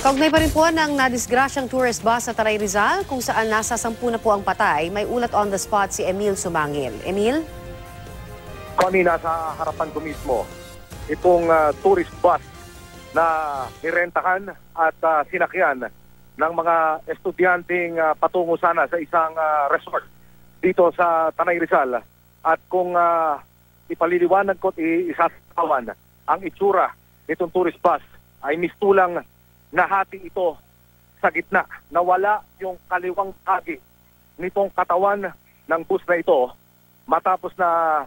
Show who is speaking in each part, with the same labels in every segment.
Speaker 1: Kaugnay pa rin po ng nadisgrasyang tourist bus sa Tanay Rizal kung saan nasa 10 na po ang patay. May ulat on the spot si Emil Sumangil. Emil?
Speaker 2: Connie, nasa harapan ko mismo itong tourist bus na nirentahan at sinakyan ng mga estudyanteng patungo sana sa isang resort dito sa Tanay Rizal. At kung ipaliliwanag ko at isasawan ang itsura nitong tourist bus ay mistulang nahati ito sa gitna. Nawala yung kaliwang bahagi nitong katawan ng bus na ito matapos na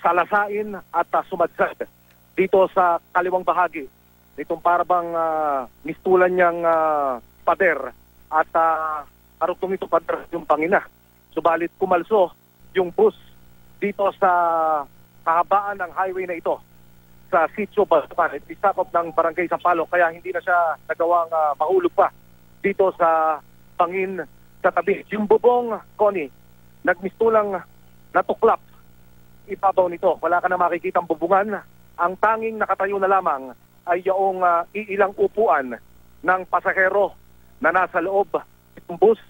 Speaker 2: salasain at sumadsad dito sa kaliwang bahagi nitong parabang mistulan niyang pader at karugtong ito pader yung pangina. Subalit kumalso yung bus dito sa kahabaan ng highway na ito sa Sitio Balsapan, isakop ng Barangay Sampaloc, kaya hindi na siya nagawang mahulog pa dito sa bangin sa tabi. Yung bubong, Connie, nagmistulang natuklap ibabaw nito. Wala ka na makikitang bubungan. Ang tanging nakatayo na lamang ay yung iilang upuan ng pasahero na nasa loob ng bus.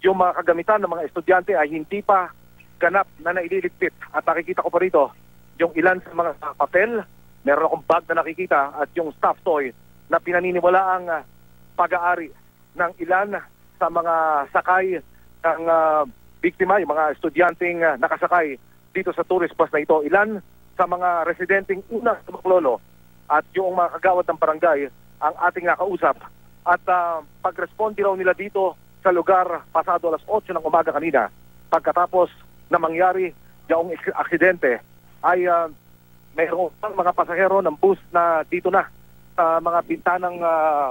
Speaker 2: Yung mga kagamitan ng mga estudyante ay hindi pa ganap na naililigpit. At nakikita ko pa rito yung ilan sa mga papel. Meron akong bag na nakikita at yung stuffed toy na pinaniniwalaang pag-aari ng ilan sa mga sakay ng biktima, yung mga estudyanteng nakasakay dito sa tourist bus na ito. Ilan sa mga residenteng unang sumaklolo at yung mga kagawad ng barangay ang ating nakausap. At pag-responde raw nila dito sa lugar pasado alas 8 ng umaga kanina, pagkatapos na mangyari yung aksidente, ay mayroong mga pasahero ng bus na dito na sa mga bintanang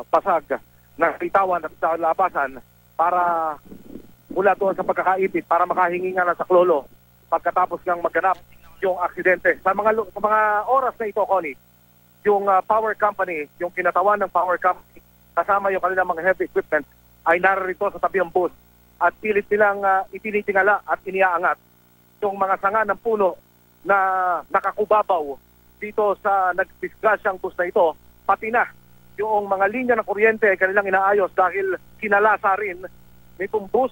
Speaker 2: pasag na itawan at sa labasan para mula doon sa pagkakaipit para makahingi nga ng saklolo pagkatapos ng magganap yung aksidente. Sa mga oras na ito, Connie, yung power company, yung kinatawan ng power company kasama yung kanilang mga heavy equipment ay narito sa tabi ng bus at pilit nilang itinitingala at iniaangat yung mga sanga ng puno na nakakubabaw dito sa nagdisgrasyang bus na ito, pati na yung mga linya ng kuryente ay kanilang inaayos dahil kinalasa rin nitong bus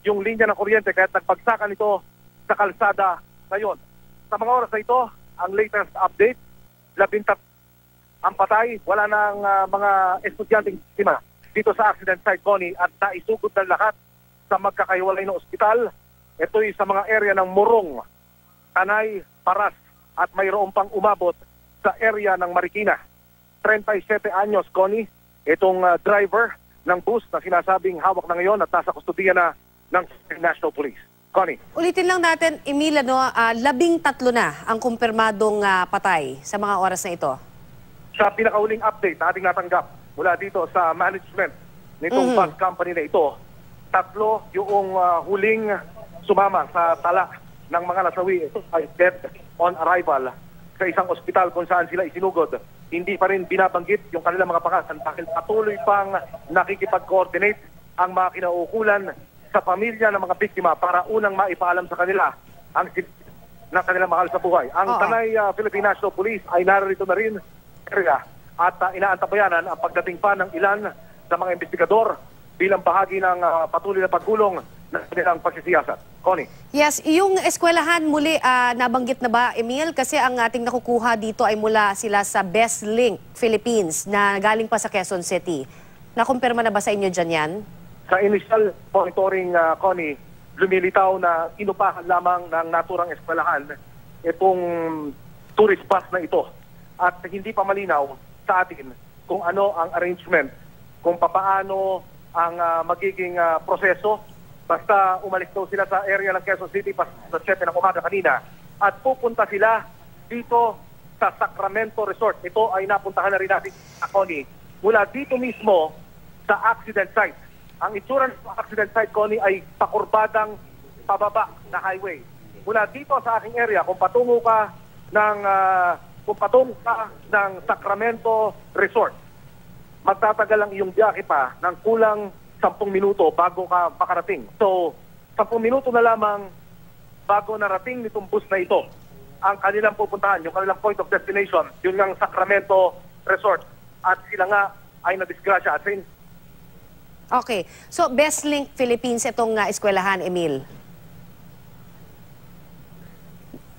Speaker 2: yung linya ng kuryente kaya nagpagsakan ito sa kalsada ngayon. Sa mga oras na ito, ang latest update, 13 ang patay, wala nang mga estudyanteng biktima dito sa accident site, Connie, at naisugod ng lahat sa magkakahiwalay na ospital. Ito'y sa mga area ng Morong, Tanay, Paras at mayroon pang umabot sa area ng Marikina. 37 anyos, Connie, itong driver ng bus na sinasabing hawak na ngayon at nasa kustudiya na ng National Police. Connie.
Speaker 1: Ulitin lang natin, Emil, 13 na ang kumpirmadong patay sa mga oras na ito.
Speaker 2: Sa pinakauling update na ating natanggap mula dito sa management nitong bus company na ito, 3 yung huling sumama sa tala ng mga nasawi ay dead on arrival sa isang ospital kung saan sila isinugod. Hindi pa rin binabanggit yung kanilang mga pangalan dahil patuloy pang nakikipag-coordinate ang mga kinaukulan sa pamilya ng mga biktima para unang maipaalam sa kanila ang na kanilang mahal sa buhay. Ang Tanay Philippine National Police ay narito na rin at inaantabayanan ang pagdating pa ng ilan sa mga investigador bilang bahagi ng patuloy na pagkulong ng kanilang pagsisiyasat. Connie.
Speaker 1: Yes, yung eskwelahan muli nabanggit na ba, Emil? Kasi ang ating nakukuha dito ay mula sila sa Best Link Philippines na galing pa sa Quezon City. Nakumpirma na ba sa inyo dyan yan?
Speaker 2: Sa initial monitoring, Connie, lumilitaw na inupahan lamang ng naturang eskwelahan itong tourist bus na ito. At hindi pa malinaw sa atin kung ano ang arrangement, kung papaano ang magiging proseso. Basta umalis daw sila sa area ng Quezon City sa 7 ng umaga kanina at pupunta sila dito sa Sacramento Resort. Ito ay napuntahan na rin natin sa Connie. Mula dito mismo sa accident site. Ang itsura ng accident site, Connie, ay pakurbadang pababa na highway. Mula dito sa aking area, kung patungo ka ng Sacramento Resort, magtatagal ang iyong biyahe pa ng kulang 10 minuto bago ka makarating. So, 10 minuto na lamang bago narating nitong bus na ito ang kanilang pupuntahan, yung kanilang point of destination, yun ng Sacramento Resort. At sila nga ay nadisgrasya at sin.
Speaker 1: Okay. So, Best Link Philippines itong eskwelahan, Emil.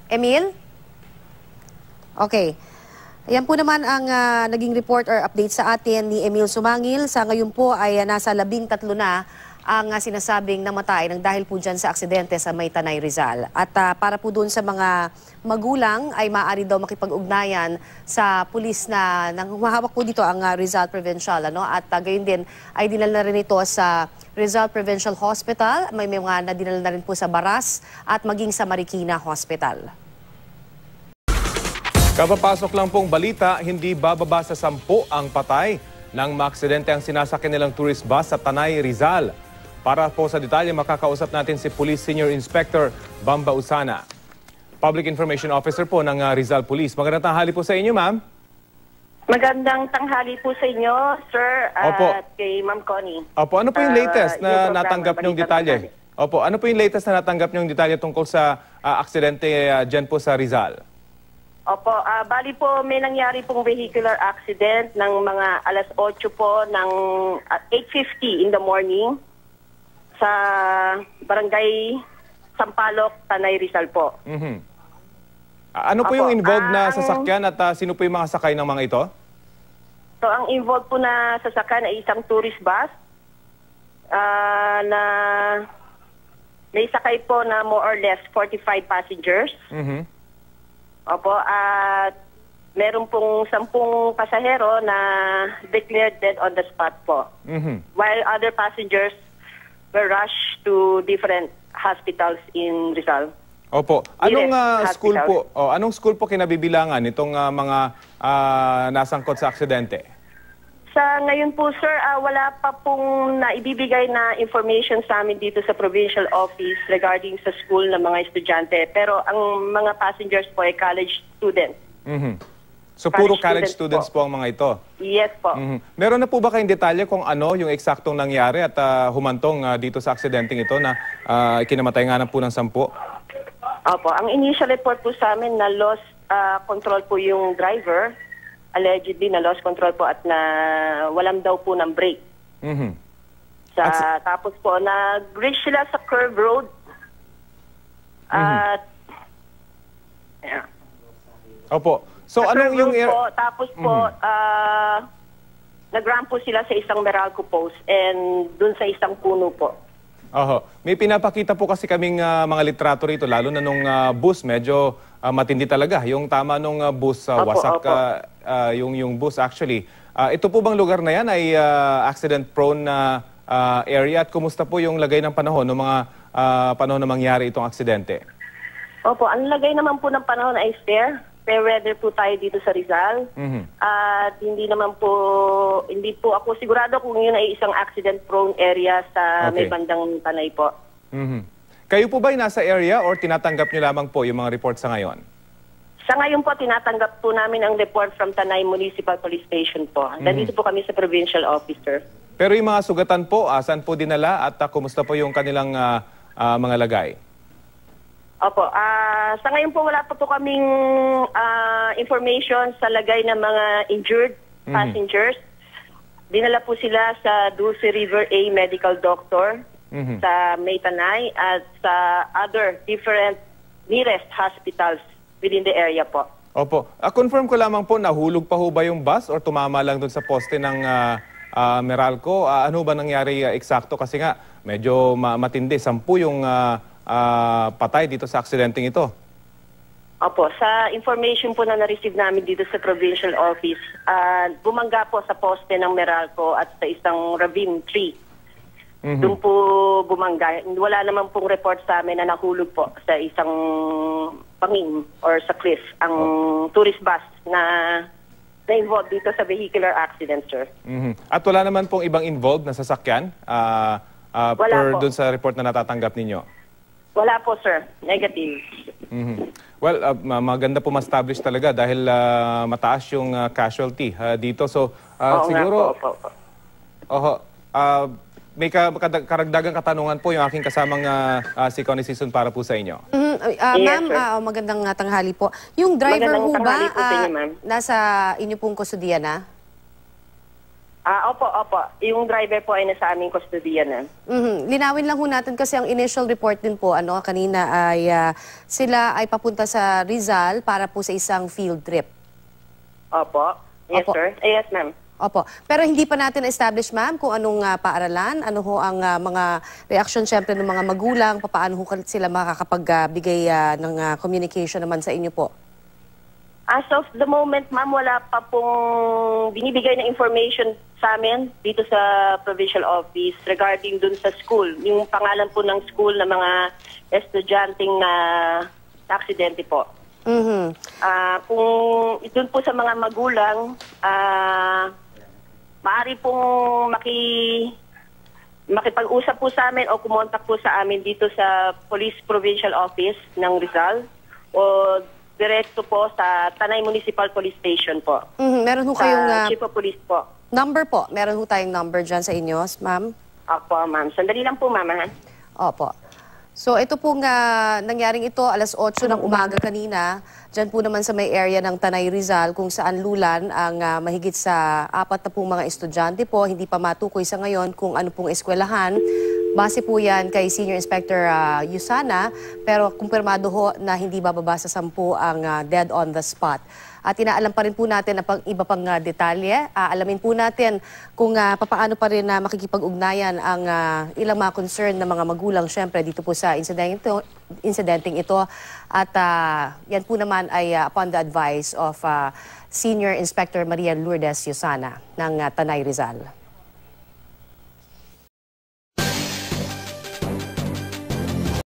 Speaker 1: Emil? Okay. Ayan po naman ang naging report or update sa atin ni Emil Sumangil. Sa ngayon po ay nasa 13 na ang sinasabing namatay ng dahil po dyan sa aksidente sa May Tanay, Rizal. At para po doon sa mga magulang ay maaari daw makipag-ugnayan sa pulis na nang humahawak po dito ang Rizal Provincial. At gayon din ay dinala na rin ito sa Rizal Provincial Hospital. May mga nadinala na rin po sa Baras at maging sa Marikina Hospital.
Speaker 3: Kapapasok lang pong balita, hindi bababa sa 10 ang patay ng maaksidente ang sinasakyan nilang tourist bus sa Tanay, Rizal. Para po sa detalye, makakausap natin si Police Senior Inspector Bamba Usana. Public Information Officer po ng Rizal Police. Magandang tanghali po sa inyo, ma'am.
Speaker 4: Magandang tanghali po sa inyo, sir,
Speaker 3: Opo.
Speaker 4: at kay Ma'am Connie.
Speaker 3: Opo, ano po yung latest na
Speaker 4: yung
Speaker 3: natanggap
Speaker 4: programa,
Speaker 3: niyong
Speaker 4: balita
Speaker 3: detalye?
Speaker 4: natin.
Speaker 3: Opo, ano po yung latest na natanggap niyong detalye tungkol sa aksidente dyan po sa Rizal?
Speaker 4: Opo, bali po may nangyari pong vehicular accident ng mga alas 8 po ng 8:50 in the morning sa Barangay Sampaloc, Tanay, Rizal po.
Speaker 3: Ano po
Speaker 4: Opo,
Speaker 3: yung involved na sasakyan at sino po yung mga sakay ng mga ito?
Speaker 4: So ang involved po na sasakyan ay isang tourist bus na may sakay po na more or less 45 passengers. Opo, at meron pong 10 pasahero na declared dead on the spot po. While other passengers were rushed to different hospitals in Rizal.
Speaker 3: Opo. Anong
Speaker 4: Yes,
Speaker 3: school
Speaker 4: hospital.
Speaker 3: po? Anong school po kinabibilangan itong mga nasangkot sa aksidente?
Speaker 4: Sa ngayon po, sir, wala pa pong naibibigay na information sa amin dito sa provincial office regarding sa school ng mga estudyante. Pero ang mga passengers po ay college students.
Speaker 3: So puro
Speaker 4: College
Speaker 3: college students po ang mga ito?
Speaker 4: Yes po.
Speaker 3: Meron na po ba kayong detalye kung ano yung eksaktong nangyari at humantong dito sa aksidenteng ito na kinamatay nga na po ng 10?
Speaker 4: Opo. Ang initial report po sa amin na lost control po yung driver. Allegedly na lost control po at na walang daw po ng brake. Tapos po, nag-reach sila sa curve road. At, yeah.
Speaker 3: Opo. So
Speaker 4: Sa
Speaker 3: anong
Speaker 4: curve
Speaker 3: yung...
Speaker 4: road po, tapos po, nag-ramp po sila sa isang Meralco post and dun sa isang puno po.
Speaker 3: Oho. May pinapakita po kasi kaming mga litrato rito, lalo na nung bus, medyo matindi talaga. Yung tama nung bus, wasak yung bus actually. Ito po bang lugar na yan ay accident-prone na area at kumusta po yung lagay ng panahon ng mga panahon na mangyari itong aksidente?
Speaker 4: Opo, ang lagay naman po ng panahon ay fair. Fair weather po tayo dito sa Rizal. At hindi po ako sigurado kung yun ay isang accident-prone area sa may bandang Tanay po.
Speaker 3: Kayo po ba ay nasa area or tinatanggap nyo lamang po yung mga report sa ngayon?
Speaker 4: Sa ngayon po, tinatanggap po namin ang report from Tanay Municipal Police Station po. Nandito po kami sa provincial officer.
Speaker 3: Pero yung mga sugatan po, saan po dinala at kumusta po yung kanilang mga lagay?
Speaker 4: Opo. Sa ngayon po, wala pa po kaming information sa lagay ng mga injured passengers. Dinala po sila sa Dulce River A Medical Doctor sa May Tanay at sa other different nearest hospitals within the area po.
Speaker 3: Opo. Confirm ko lamang po, nahulog pa ho ba yung bus or tumama lang dun sa poste ng Meralco? Ano ba nangyari eksakto? Kasi nga, medyo matindi. 10 yung patay dito sa aksidenteng ito.
Speaker 4: Opo, sa information po na na-receive namin dito sa provincial office, bumangga po sa poste ng Meralco at sa isang ravine tree. Doon po bumangga. Wala naman pong report sa amin na nahulog po sa isang panging or sa cliff ang tourist bus na involved dito sa vehicular accident, sir.
Speaker 3: At wala naman pong ibang involved na sasakyan per
Speaker 4: po.
Speaker 3: doon sa report na natatanggap ninyo?
Speaker 4: Wala po, sir. Negative.
Speaker 3: Well, maganda po ma-establish talaga dahil mataas yung casualty dito. So, siguro, may karagdagang katanungan po yung aking kasamang si Connie Sison para po sa inyo.
Speaker 1: Ma'am, magandang tanghali po. Yung driver
Speaker 4: Magandang
Speaker 1: ho ba,
Speaker 4: tanghali po sa inyo, ma'am.
Speaker 1: nasa inyo pong kustudiya na?
Speaker 4: Opo, opo. Yung driver po ay nasa aming kustodiya na.
Speaker 1: Linawin lang ho natin kasi ang initial report din po kanina ay sila ay papunta sa Rizal para po sa isang field trip.
Speaker 4: Opo. Yes,
Speaker 1: Opo.
Speaker 4: sir. Yes, ma'am.
Speaker 1: Opo. Pero hindi pa natin establish, ma'am, kung anong paaralan, ano ho ang mga reaction syempre ng mga magulang, paano ho sila makakapagbigay ng communication naman sa inyo po.
Speaker 4: As of the moment, ma'am, wala pa pong binibigay na information sa amin dito sa provincial office regarding dun sa school. Yung pangalan po ng school na mga estudyanteng na aksidente po. Kung dun po sa mga magulang, maaari pong makipag-usap po sa amin o kumontak po sa amin dito sa Police Provincial Office ng Rizal o direkto po sa Tanay Municipal Police Station po.
Speaker 1: Meron ho kayong
Speaker 4: Sa Chief of Police po.
Speaker 1: number po? Meron ho tayong number dyan sa inyo, ma'am?
Speaker 4: Opo, ma'am. Sandali lang po, ma'am. Ha?
Speaker 1: Opo. So ito pong nangyaring ito alas 8 ng umaga kanina, dyan po naman sa may area ng Tanay Rizal kung saan lulan ang mahigit sa 4 na pong mga estudyante po. Hindi pa matukoy sa ngayon kung ano pong eskwelahan. Base po yan kay Senior Inspector Yusana, pero kumpirmado ho na hindi bababa sa 10 ang dead on the spot. At inaalam pa rin po natin na iba pang detalye. Alamin po natin kung papaano pa rin makikipag-ugnayan ang ilang mga concern ng mga magulang syempre dito po sa insidenteng ito. At yan po naman ay upon the advice of Senior Inspector Maria Lourdes Yusana ng Tanay Rizal.